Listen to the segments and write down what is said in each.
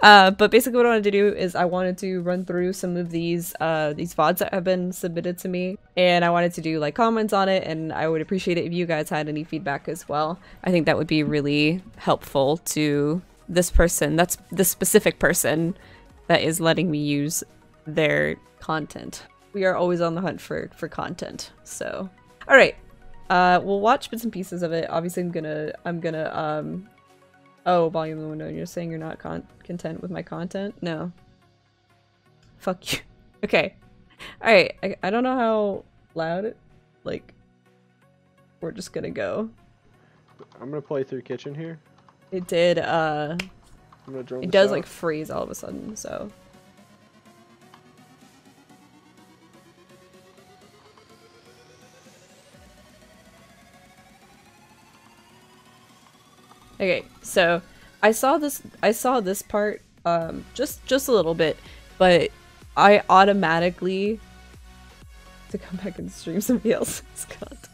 But basically what I wanted to do is I wanted to run through some of these VODs that have been submitted to me, and I wanted to do like comments on it, and I would appreciate it if you guys had any feedback as well. I think that would be really helpful to this person, that's the specific person that is letting me use their content. We are always on the hunt for content, so. Alright, we'll watch bits and pieces of it. Obviously I'm gonna oh, volume the window, you're saying you're not content with my content? No. Fuck you. Okay. Alright, I don't know how loud it, like, we're just gonna go. I'm gonna play through kitchen here. It did, I'm gonna drone it this does out. like freeze all of a sudden, so. Okay, so I saw this part just a little bit, but I automatically to come back and stream somebody else's content.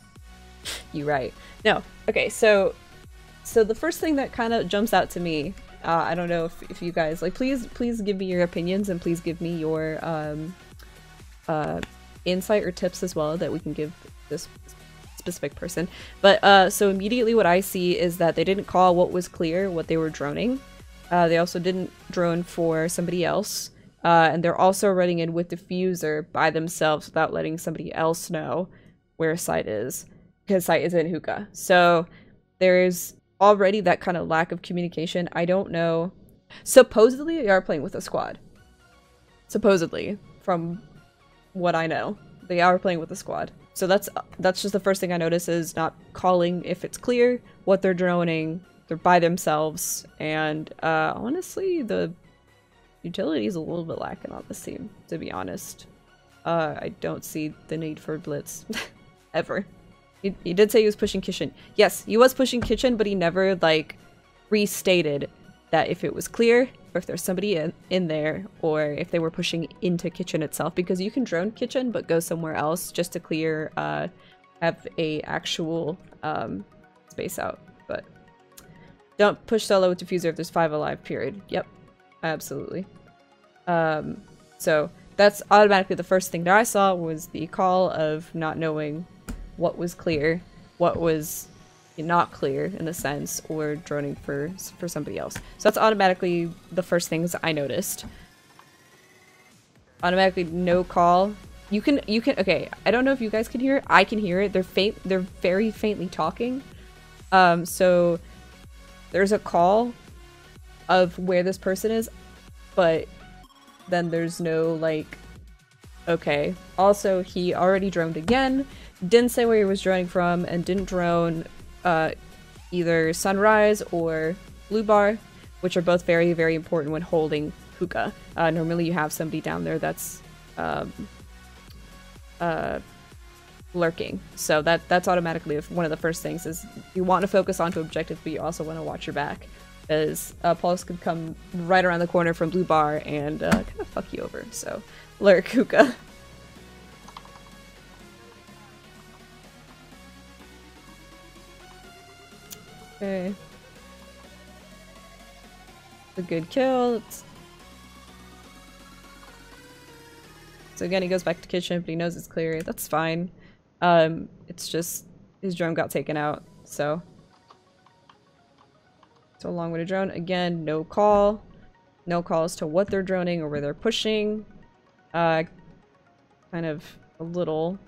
You right. No. Okay, so the first thing that kind of jumps out to me, I don't know if you guys like, please give me your opinions, and please give me your insight or tips as well that we can give this specific person. But so immediately what I see is that they didn't call what was clear what they were droning. They also didn't drone for somebody else, and they're also running in with diffuser by themselves without letting somebody else know where site is, because site is in hookah. So there's already that kind of lack of communication. I don't know. Supposedly they are playing with a squad. Supposedly, from what I know, they are playing with a squad. So that's just the first thing I notice, is not calling if it's clear what they're droning. They're by themselves, and honestly, the utility is a little bit lacking on this team, to be honest. I don't see the need for blitz ever. He did say he was pushing kitchen. Yes, he was pushing kitchen, but he never like restated that if it was clear, or if there's somebody in there, or if they were pushing into kitchen itself, because you can drone kitchen but go somewhere else just to clear, have a actual space out. But don't push solo with diffuser if there's 5 alive, period. Yep, absolutely. So that's automatically the first thing that I saw, was the call of not knowing what was clear, what was not clear in the sense, or droning for somebody else. So that's automatically the first things I noticed. Automatically no call. You can okay, I don't know if you guys can hear it. I can hear it. They're very faintly talking. So there's a call of where this person is, but then there's no like, okay. Also, he already droned again, didn't say where he was droning from, and didn't drone either Sunrise or Blue Bar, which are both very, very important when holding hookah. Normally you have somebody down there that's lurking. So that's automatically one of the first things, is you want to focus onto objective, but you also want to watch your back, because Pulse could come right around the corner from Blue Bar and kind of fuck you over. So lurk hookah. Okay. It's a good kill. So again, he goes back to kitchen, but he knows it's clear. That's fine. It's just his drone got taken out, so. So long with a drone. Again, no call. No call as to what they're droning or where they're pushing. Kind of a little.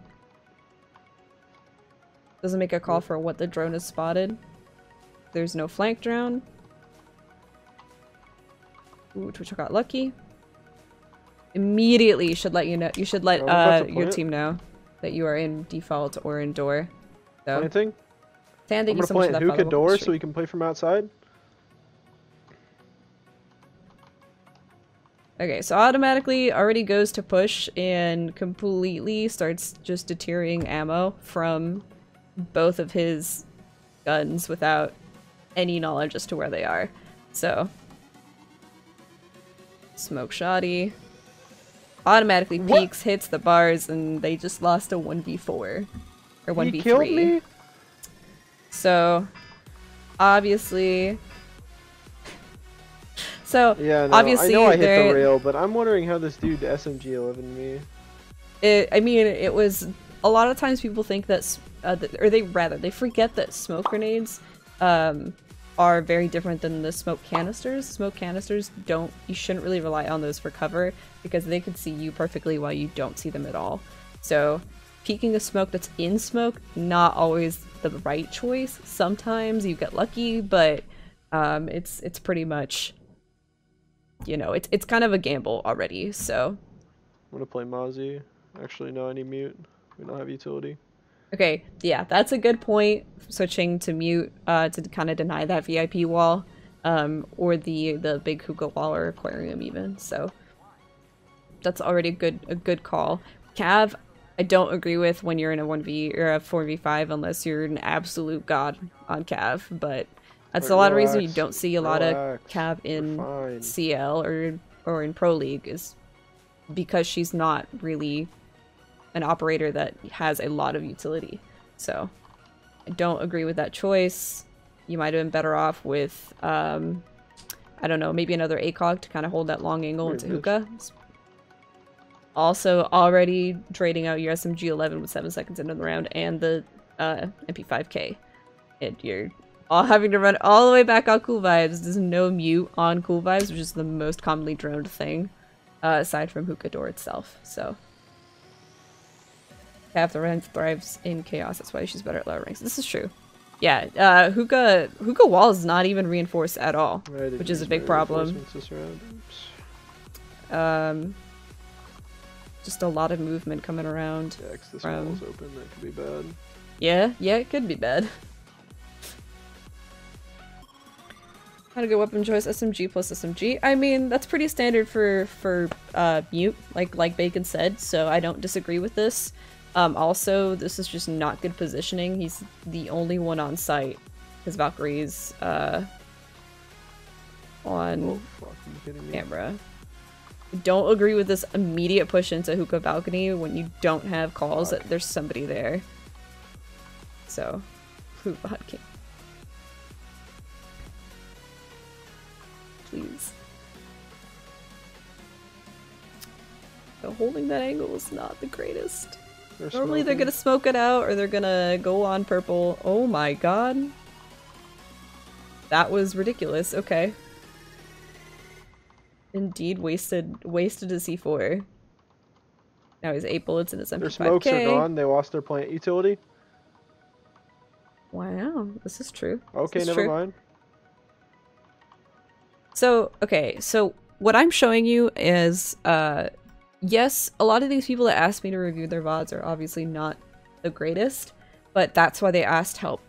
Doesn't make a call for what the drone is spotted. There's no flank drone. Ooh, Twitch got lucky. Immediately, you should let you should let your team know that you are in default or in door. So, Planting? Tan, thank I'm you so gonna much for plant that hookah door so we can play from outside. Okay, so automatically already goes to push and completely starts just deterring ammo from both of his guns without any knowledge as to where they are. So smoke shoddy automatically peeks, hits the bars, and they just lost a 1v4 or 1v3. He killed me? So obviously So Yeah, no, obviously I know I hit the they're- rail, but I'm wondering how this dude SMG-11 me. I mean, it was a lot of times people think that, or they forget that smoke grenades are very different than the smoke canisters. Smoke canisters you shouldn't really rely on those for cover because they can see you perfectly while you don't see them at all. So peeking a smoke that's in smoke, not always the right choice. Sometimes you get lucky, but it's pretty much, you know, it's kind of a gamble already, so. I'm gonna play Mozzie. Actually, no, I need mute. We don't have utility. Okay, yeah, that's a good point. Switching to mute to kind of deny that VIP wall, or the big hookah wall or aquarium even. So that's already a good call. Cav, I don't agree with when you're in a 1v or a 4v5 unless you're an absolute god on Cav, but that's a lot of reason you don't see a lot of Cav in CL or in Pro League is because she's not really an operator that has a lot of utility. So I don't agree with that choice. You might have been better off with I don't know, maybe another ACOG to kind of hold that long angle into hookah. Also already trading out your SMG-11 with 7 seconds into the round and the MP5K. And you're all having to run all the way back on Cool Vibes. There's no mute on Cool Vibes, which is the most commonly droned thing aside from hookah door itself. So Cav thrives in chaos. That's why she's better at lower ranks. This is true. Yeah, hookah wall is not even reinforced at all, which is a big problem. Just a lot of movement coming around. Yeah, 'cause this wall's open. That could be bad. Yeah, it could be bad. How to go weapon choice, SMG plus SMG. I mean, that's pretty standard for mute, like Bacon said, so I don't disagree with this. Also, this is just not good positioning. He's the only one on site, because Valkyrie's on camera. Don't agree with this immediate push into hookah balcony when you don't have calls that there's somebody there. So, who vodka? Please. So holding that angle is not the greatest. Normally they're gonna smoke it out or they're gonna go on purple. Oh my god. That was ridiculous. Okay. Indeed, wasted a C4. Now he's 8 bullets in his MP5K. Their smokes are gone. They lost their plant utility. Wow, this is true. Okay, never mind. So, okay, so what I'm showing you is, yes, a lot of these people that asked me to review their VODs are obviously not the greatest, but that's why they asked help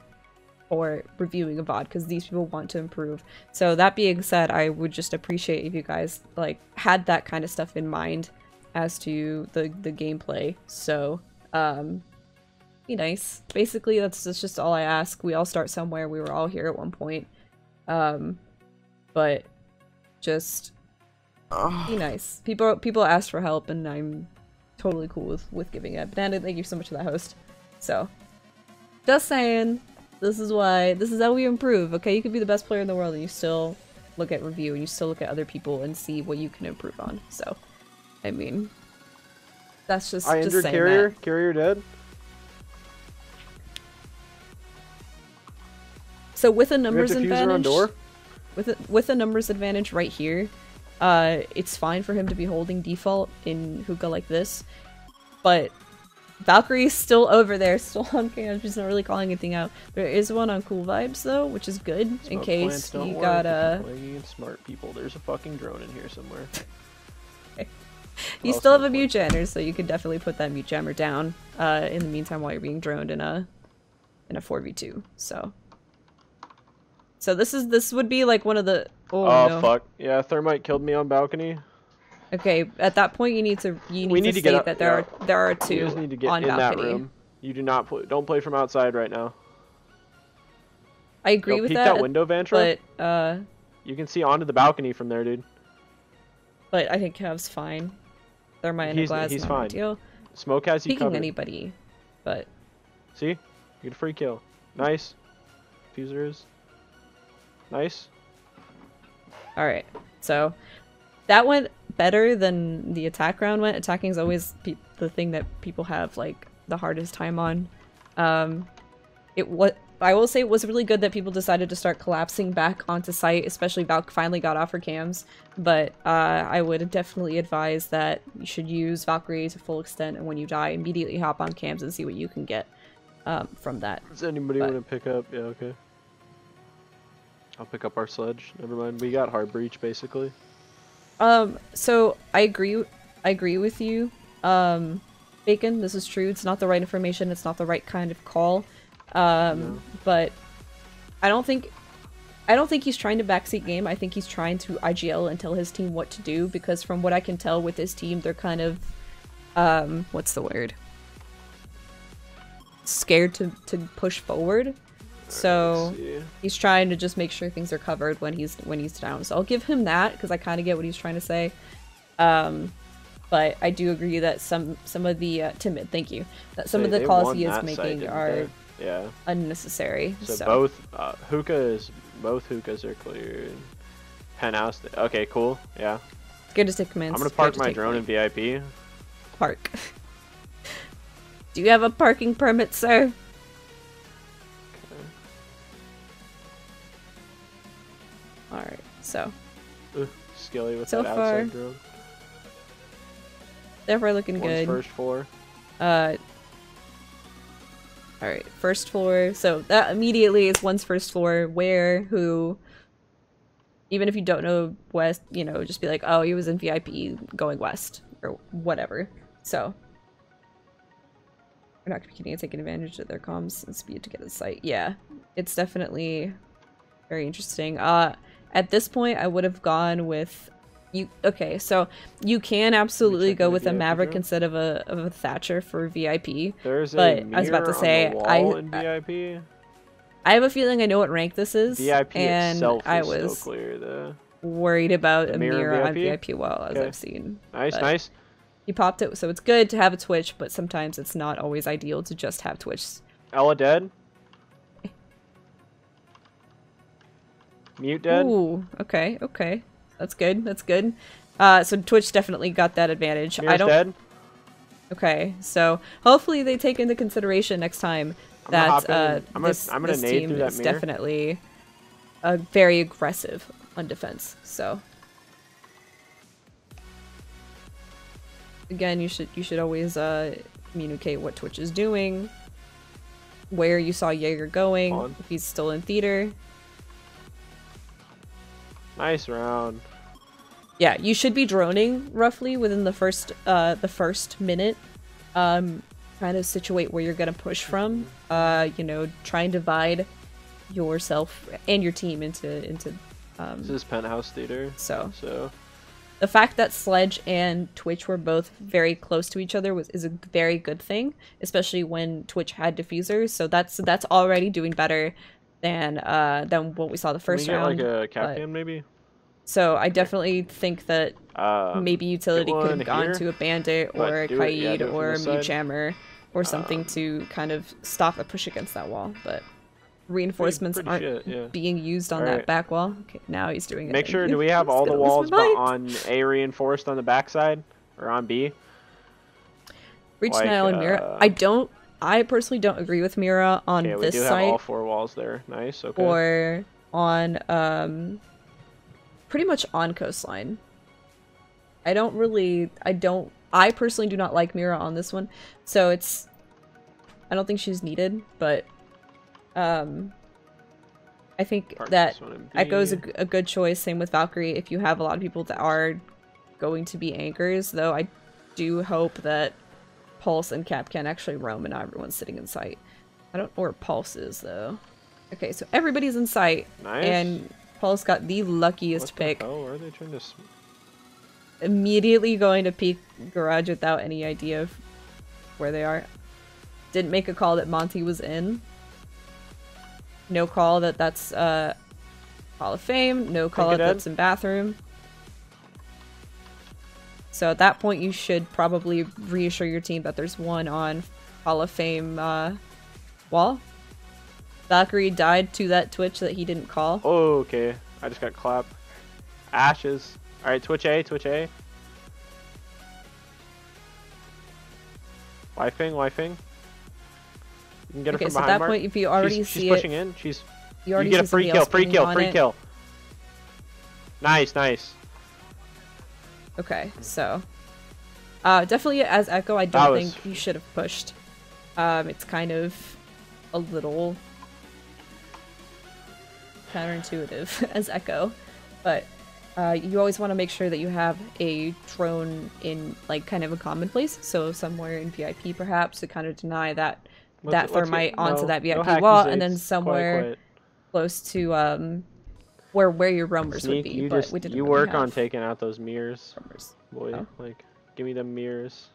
for reviewing a VOD, because these people want to improve. So that being said, I would just appreciate if you guys, like, had that kind of stuff in mind as to the gameplay. So, be nice. Basically, that's just all I ask. We all start somewhere. We were all here at one point. But just be nice. People ask for help, and I'm totally cool with giving it. Banana, thank you so much for that host. So, just saying, this is how we improve, okay? You could be the best player in the world and you still look at review and you still look at other people and see what you can improve on. So, I mean, that's just saying carrier, that. carrier dead. So with a numbers diffuser advantage, on door? with a numbers advantage right here, it's fine for him to be holding default in hookah like this, but Valkyrie's still over there, still on cam. She's not really calling anything out. There is one on Cool Vibes though, which is good in case you got smart people. There's a fucking drone in here somewhere. You still have a mute jammer, so you could definitely put that mute jammer down in the meantime while you're being droned in a 4v2. So this would be like one of the no. Fuck. Yeah, thermite killed me on balcony. Okay, at that point you need to state that there are two you just need to get on in balcony. That room. You do not don't play from outside right now. I agree with peek that. Window, Vantra. But you can see onto the balcony from there, dude. But I think Kev's fine. Thermite and glass. He's fine. Deal. Smoke has you covered. Anybody, but see, you get a free kill. Nice. Fuser is nice. Alright, so that went better than the attack round went. Attacking is always the thing that people have, like, the hardest time on. I will say it was really good that people decided to start collapsing back onto site, especially Valk finally got off her cams, but I would definitely advise that you should use Valkyrie to full extent, and when you die, immediately hop on cams and see what you can get from that. Does anybody want to pick up? Yeah, okay. I'll pick up our sledge. Never mind. We got hard breach basically. So I agree with you. Bacon, this is true. It's not the right information. It's not the right kind of call. No. But I don't think he's trying to backseat game. I think he's trying to IGL and tell his team what to do, because from what I can tell with his team, they're kind of, what's the word? Scared to push forward. So he's trying to just make sure things are covered when he's down. So I'll give him that, because I kind of get what he's trying to say. But I do agree that some of the timid, thank you, that some of the calls he is making are unnecessary. So both both hookahs are cleared. Penthouse. Okay, cool. Yeah. Good to take commands. I'm gonna park my drone in VIP. Park. Do you have a parking permit, sir? Alright, so. Skilly with so that far, outside drone. Therefore looking good. First floor. Alright, first floor. So that immediately is one's first floor. Where, who. Even if you don't know west, you know, just be like, oh, he was in VIP going west. Or whatever. So. We're not competing and taking advantage of their comms and speed to get to the site. Yeah, it's definitely very interesting. At this point, I would have gone with you. Okay, so you can absolutely go with a Maverick instead of a Thatcher for VIP. There's but I was about to say, in VIP. I have a feeling I know what rank this is, VIP and itself I is was so clear, though. Worried about a mirror on VIP? VIP wall, as I've seen. Nice, but nice. He popped it, so it's good to have a Twitch, but sometimes it's not always ideal to just have Twitch. Ella dead. Mute dead. Ooh, okay, okay. That's good, that's good. So Twitch definitely got that advantage. Mirror's I don't... dead. Okay, so hopefully they take into consideration next time that this team is definitely very aggressive on defense, so... Again, you should always communicate what Twitch is doing, where you saw Jaeger going, if he's still in theater. Nice round. Yeah, you should be droning roughly within the first minute. Kind of situate where you're gonna push from. You know, try and divide yourself and your team into this is Penthouse Theater. So the fact that Sledge and Twitch were both very close to each other is a very good thing, especially when Twitch had diffusers. So that's already doing better than what we saw the first round. Like a Captain maybe. So I definitely think that maybe Utility could have gone to a Bandit or a Kaid or a Mute Jammer or something to kind of stop a push against that wall, but reinforcements aren't being used on that back wall. Okay, now he's doing it. Make sure, do we have all the walls but on A reinforced on the backside? Or on B? Breach Nile and Mira. I personally don't agree with Mira on this we do site. Have all 4 walls there. Nice, okay. Or on, pretty much on coastline. I personally do not like Mira on this one. So it's, I don't think she's needed, but I think that Echo's a good choice. Same with Valkyrie. If you have a lot of people that are going to be anchors, though, I do hope that Pulse and Cap can actually roam and not everyone's sitting in sight. I don't know where Pulse is, though. Okay, so everybody's in sight. Nice. And Pulse got the luckiest pick. Oh, are they trying to... Immediately going to peek garage without any idea of where they are. Didn't make a call that Monty was in. No call that that's Hall of Fame. No call that that's in bathroom. So at that point, you should probably reassure your team that there's one on Hall of Fame wall. Valkyrie died to that Twitch that he didn't call. Oh, okay. I just got clapped. Ashes. Alright, Twitch A, Twitch A. Wifing, wifing. You can get her Okay, from so at behind, that Mark. point, if you already she's see pushing it, in. you already get see a free somebody kill, else free pinging kill, on free it. kill. Nice, nice. Okay, so definitely as Echo, I don't think you should have pushed. It's kind of a little counterintuitive as Echo, but you always want to make sure that you have a drone in like kind of a common place, so somewhere in VIP perhaps to kind of deny that thermite onto that VIP wall, and then somewhere close to where your roamers would be. But we didn't you really work have on taking out those mirrors, boy. Oh. Like, give me them mirrors.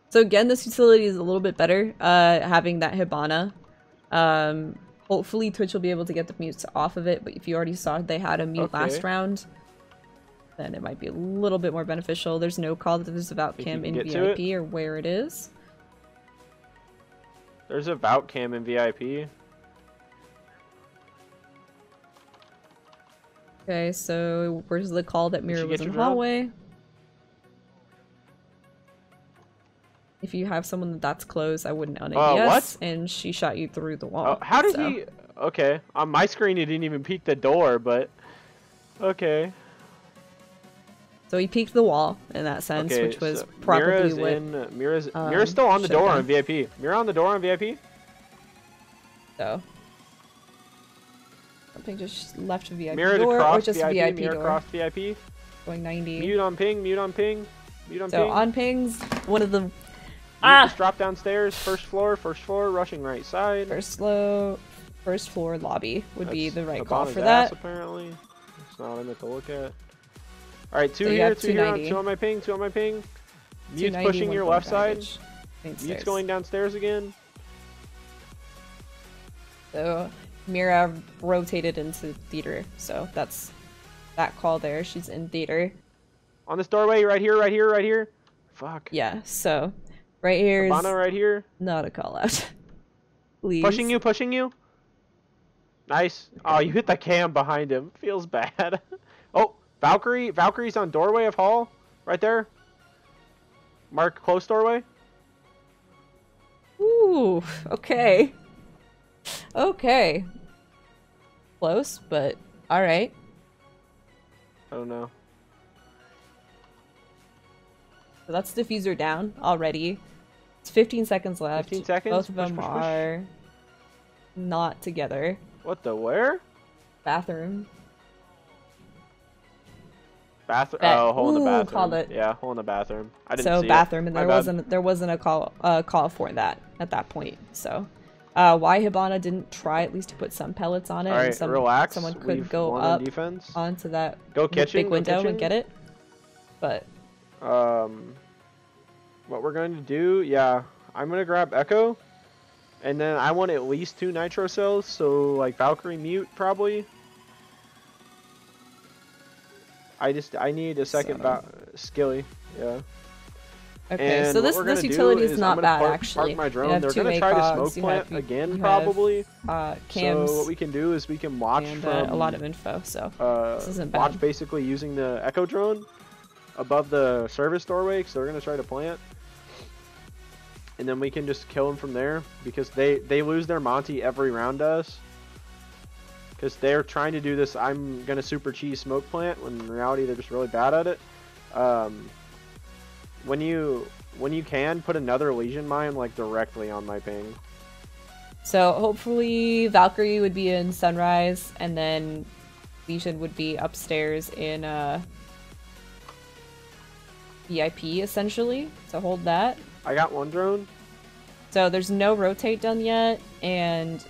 So again, this utility is a little bit better, having that Hibana. Hopefully Twitch will be able to get the mutes off of it, but if you already saw they had a mute last round, then it might be a little bit more beneficial. There's no call that there's a Vout cam in VIP or where it is. There's a Vout cam in VIP. Okay, so where's the call that Mira was in the hallway? If you have someone that's close, I wouldn't on ABS, and she shot you through the wall. How did he? Okay, on my screen he didn't even peek the door, but okay. So he peeked the wall in that sense, which was so probably Mira's still on the door on VIP. Mira on the door on VIP. So something just left a VIP Mira door, or just VIP, VIP Mira door. crossed VIP. Going 90. Mute on ping. Mute on ping. Mute on ping. So on pings, one of the just drop downstairs. First floor. Rushing right side. First floor lobby would be the right call for that. Apparently, it's not limit to look at. All right, two here, two on my ping, two on my ping. Mute's pushing your left side. Mute's going downstairs again. So Mira rotated into theater, so that's that call there. She's in theater. On this doorway, right here, right here, right here. Fuck. Yeah, so right here is right here. Not a call out. Please. Pushing you, pushing you. Nice. Oh, you hit the cam behind him. Feels bad. Oh, Valkyrie. Valkyrie's on doorway of hall. Right there. Mark close doorway. Ooh, okay. Okay. Close, but alright. I don't know. So that's diffuser down already. It's 15 seconds left. 15 seconds? Both of them are not together. What the where? Bathroom. Bathroom. Oh, hole in the bathroom. Called it. Yeah, hole in the bathroom. I didn't see bathroom, it. and there wasn't a call for that at that point. So, why Hibana didn't try at least to put some pellets on it, all right, and relax. someone could We've go up onto that big window and get it. But what we're going to do? Yeah, I'm gonna grab Echo, and then I want at least 2 nitro cells. So like Valkyrie mute probably. I need a second skilly. Yeah. Okay, and so this utility is not bad actually. Park my drone. They're gonna try to smoke plant again probably. Cams. So what we can do is we can watch and, from a lot of info. So this isn't bad. Watch basically using the Echo drone above the service doorway, because they're gonna try to plant. And then we can just kill them from there, because they lose their Monty every round to us. Because they're trying to do this, I'm going to super cheese smoke plant, when in reality they're just really bad at it. When you can, put another Legion mine like directly on my ping. So hopefully Valkyrie would be in Sunrise, and then Legion would be upstairs in VIP essentially. So hold that. I got one drone. So there's no rotate done yet, and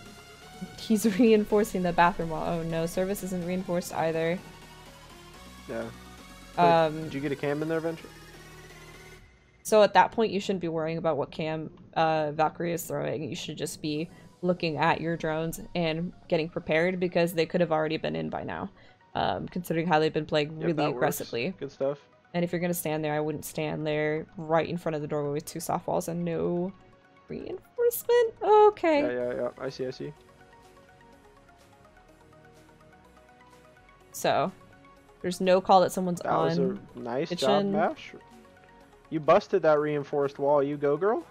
he's reinforcing the bathroom wall. Oh no, service isn't reinforced either. Yeah. Did you get a cam in there, Venture? So at that point, you shouldn't be worrying about what cam Valkyrie is throwing. You should just be looking at your drones and getting prepared, because they could have already been in by now, considering how they've been playing really aggressively. Good stuff. And if you're going to stand there, I wouldn't stand there right in front of the doorway with 2 soft walls and no reinforcement. Okay. Yeah. I see. So, There's no call that someone's That on was a nice kitchen. job, Bash. You busted that reinforced wall. You go, girl.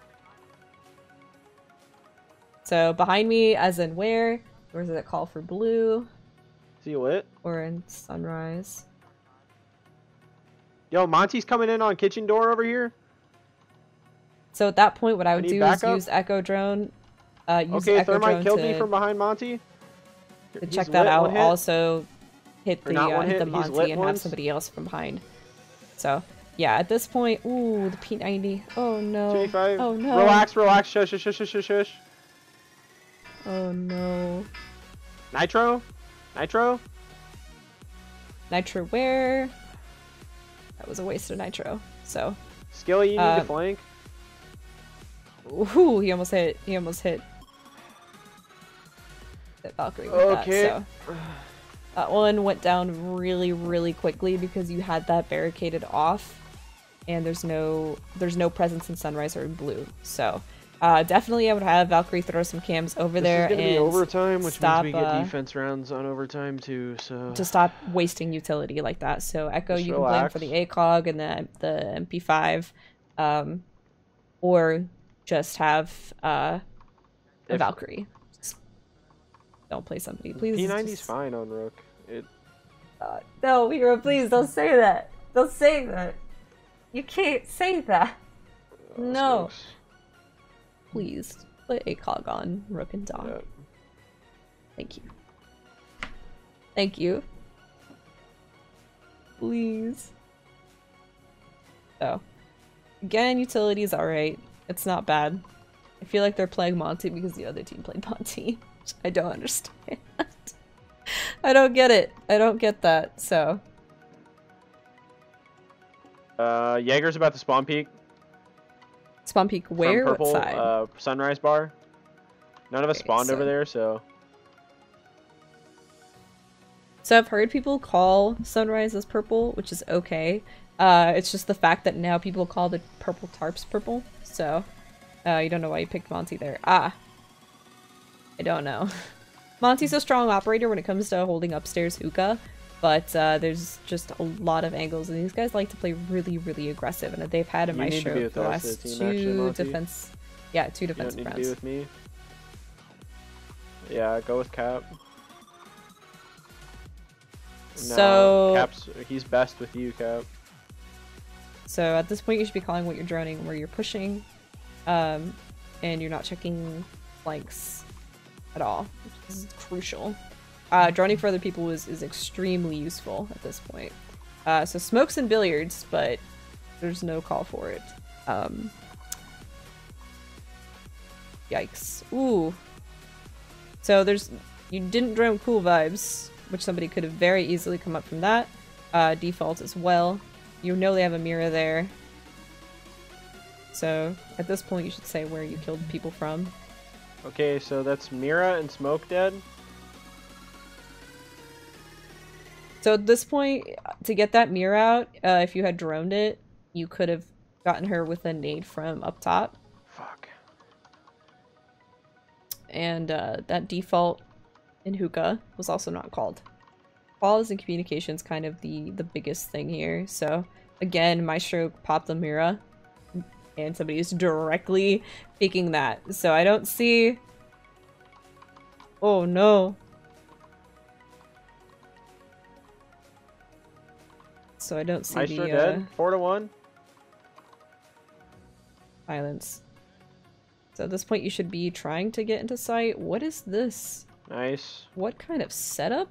So behind me, as in where? Or is it a call for blue? Is he lit? Or in sunrise? Yo, Monty's coming in on kitchen door over here. So at that point, what I would do is backup? use Echo Drone. Use Okay, Echo Thermite Drone killed me from behind Monty. to He's check that lit, out. one hit. Also, hit Or not one the hit, he's Monty lit and have once. somebody else from behind. So yeah, at this point, ooh, the P90. Oh no. 285. Oh no. Relax, relax. Shush, shush, shush, shush, shush. Oh no. Nitro? Nitro? Nitro where? That was a waste of nitro. So. Skilly, you need to flank. Ooh, he almost hit. He almost hit that Valkyrie with Okay. that. So that one went down really, really quickly because you had that barricaded off, and there's no presence in sunrise or in blue. So definitely, I would have Valkyrie throw some cams over there This is gonna be and overtime, which stop, means we get defense rounds on overtime too. So to stop wasting utility like that. So Echo, Just you can blame for relax. the ACOG and the MP5, or just have a Valkyrie. Just don't play somebody, please. P90's just... fine on Rook. It. No, Hero, please don't say that. Don't say that. You can't say that. No. Smokes. Please put ACOG on Rook and Dawn. Yeah. Thank you. Thank you. Please. So, again, utility is alright. It's not bad. I feel like they're playing Monty because the other team played Monty. Which I don't understand. I don't get it. I don't get that, so. Jaeger's about to spawn peek. Spawn peek where? From purple, What side? Sunrise bar. None of us Okay, spawned so- over there, so. So I've heard people call sunrise as purple, which is okay. It's just the fact that now people call the purple tarps purple. So, you don't know why you picked Monty there. Ah. I don't know. Monty's a strong operator when it comes to holding upstairs hookah, but there's just a lot of angles, and these guys like to play really, really aggressive, and they've had in You my need to show be for with the us, last the team, two actually, Monty. defense... Yeah, two You don't defensive need to be rounds. with me. Yeah, go with Cap. So... No, Cap's, he's best with you, Cap. So at this point you should be calling what you're droning, where you're pushing, and you're not checking flanks at all, which is crucial. Droning for other people is extremely useful at this point. So smokes and billiards, but there's no call for it. Yikes. Ooh. So you didn't drone cool vibes, which somebody could have very easily come up from that. Default as well. You know they have a mirror there. So at this point you should say where you killed people from. Okay, so that's Mira and Smoke dead. So at this point, to get that mirror out, if you had droned it, you could have gotten her with a nade from up top. Fuck. And that default in hookah was also not called. Calls and communications kind of the biggest thing here. So again, Maestro popped the mirror, and somebody is directly faking that. So I don't see... Oh no. So I don't see Maestro the dead. 4-1. violence. So at this point you should be trying to get into sight. What is this? Nice. What kind of setup?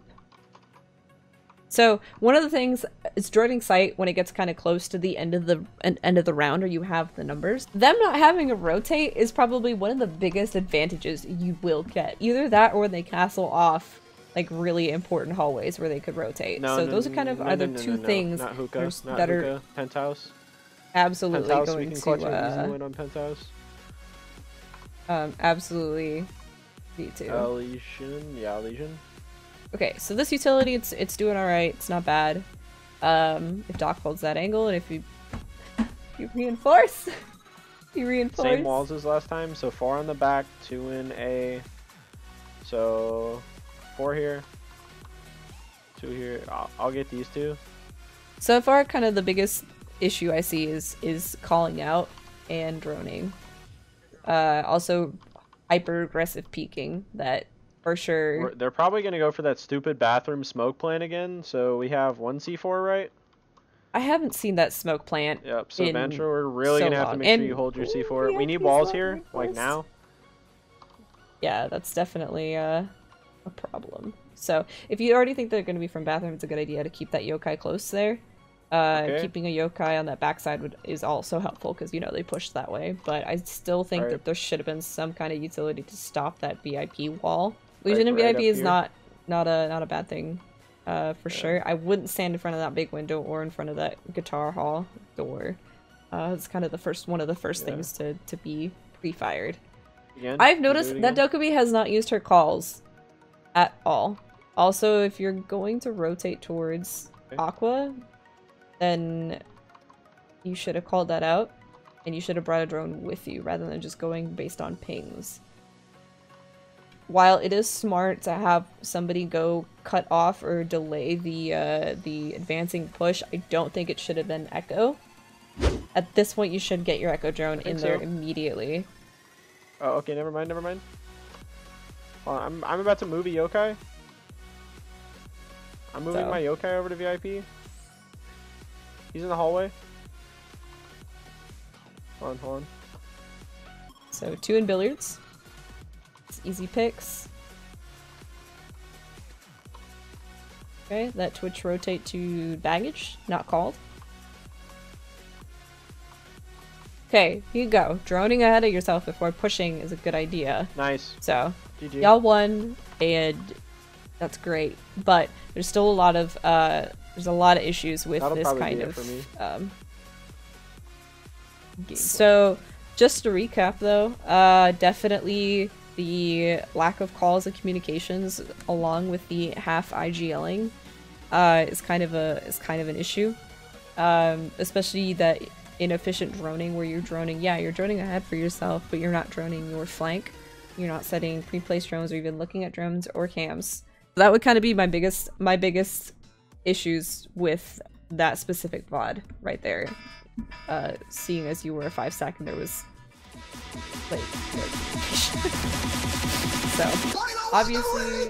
So one of the things is droning sight when it gets kind of close to the end of the round, or you have the numbers. Them not having a rotate is probably one of the biggest advantages you will get. Either that, or when they castle off like really important hallways where they could rotate. So those are kind of either two things Not hookah. Not that hookah. are Penthouse. absolutely Penthouse. We going can clutch an easy to win on Penthouse. absolutely D2. Elysian. Yeah, Elysian. Okay, so this utility, it's doing alright, it's not bad. If Doc holds that angle, and if you reinforce, you reinforce. Same walls as last time, so 4 on the back, 2 in A. So 4 here, 2 here. I'll get these 2. So far, kind of the biggest issue I see is calling out and droning. Also, hyper aggressive peeking. That for sure. They're probably gonna go for that stupid bathroom smoke plant again. So we have 1 C4, right? I haven't seen that smoke plant. Yep. So in Venture, we're really so gonna have to long. make sure you hold your C4. Yeah, We need he's walls not here, like reinforced. now. Yeah, that's definitely a problem. So if you already think they're going to be from bathroom, it's a good idea to keep that yokai close there. Okay. Keeping a yokai on that backside is also helpful because, you know, they push that way. But I still think that there should have been some kind of utility to stop that VIP wall. Legion and VIP is not a bad thing, for sure. I wouldn't stand in front of that big window or in front of that guitar hall door. It's kind of one of the first things to be pre-fired. Again? I've noticed that Dokkaebi has not used her calls at all. Also, if you're going to rotate towards Aqua, then you should have called that out, and you should have brought a drone with you rather than just going based on pings. While it is smart to have somebody go cut off or delay the advancing push, I don't think it should have been Echo. At this point, you should get your Echo drone in there immediately. Oh, okay, never mind. I'm about to move a yokai. I'm moving my yokai over to VIP. He's in the hallway. Hold on. So 2 in billiards. It's easy picks. Okay, that Twitch rotate to baggage, not called. Okay, here you go. Droning ahead of yourself before pushing is a good idea. Nice. So, GG. y'all won, and that's great. But there's still a lot of issues with this kind of game. So, just to recap though, definitely the lack of calls and communications, along with the half IGLing, is kind of an issue. Especially that inefficient droning where you're droning ahead for yourself, but you're not droning your flank. You're not setting pre-placed drones or even looking at drones or cams. That would kind of be my biggest issues with that specific VOD right there. Seeing as you were a 5-stack and there was like so obviously